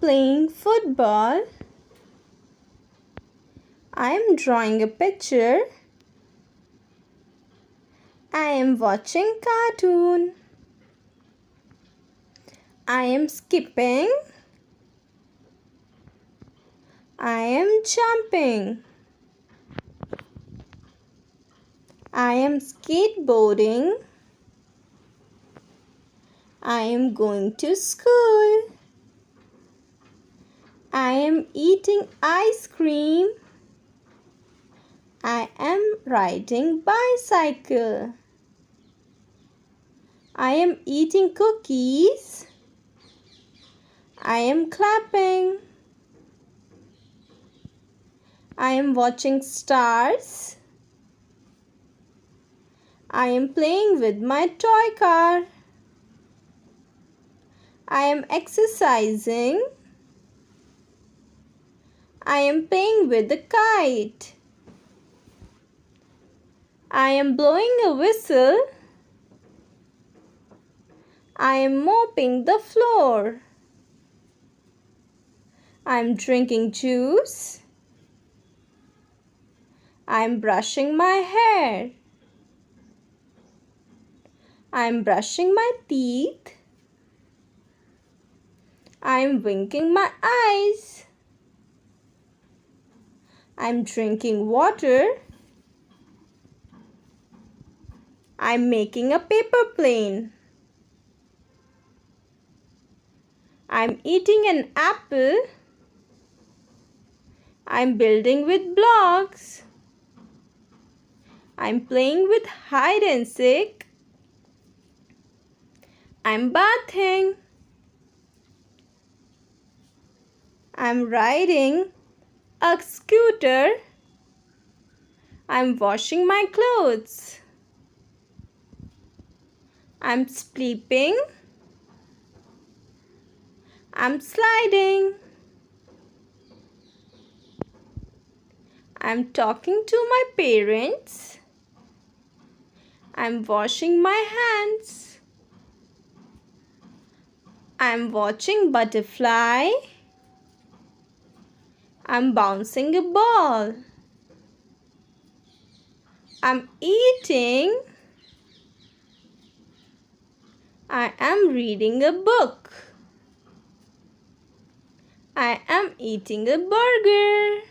playing football. I am drawing a picture. I am watching cartoon. I am skipping. I am jumping. I am skateboarding. I am going to school. I am eating ice cream. I am riding bicycle. I am eating cookies. I am clapping. I am watching stars. I am playing with my toy car. I am exercising. I am playing with the kite. I am blowing a whistle. I am mopping the floor. I am drinking juice. I am brushing my hair. I am brushing my teeth. I am winking my eyes. I am drinking water. I am making a paper plane. I am eating an apple. I am building with blocks. I am playing with hide and seek. I am bathing. I am riding a scooter. I am washing my clothes. I am sleeping. I am sliding. I am talking to my parents. I am washing my hands. I am watching butterfly. I am bouncing a ball. I am eating. I am reading a book. I am eating a burger.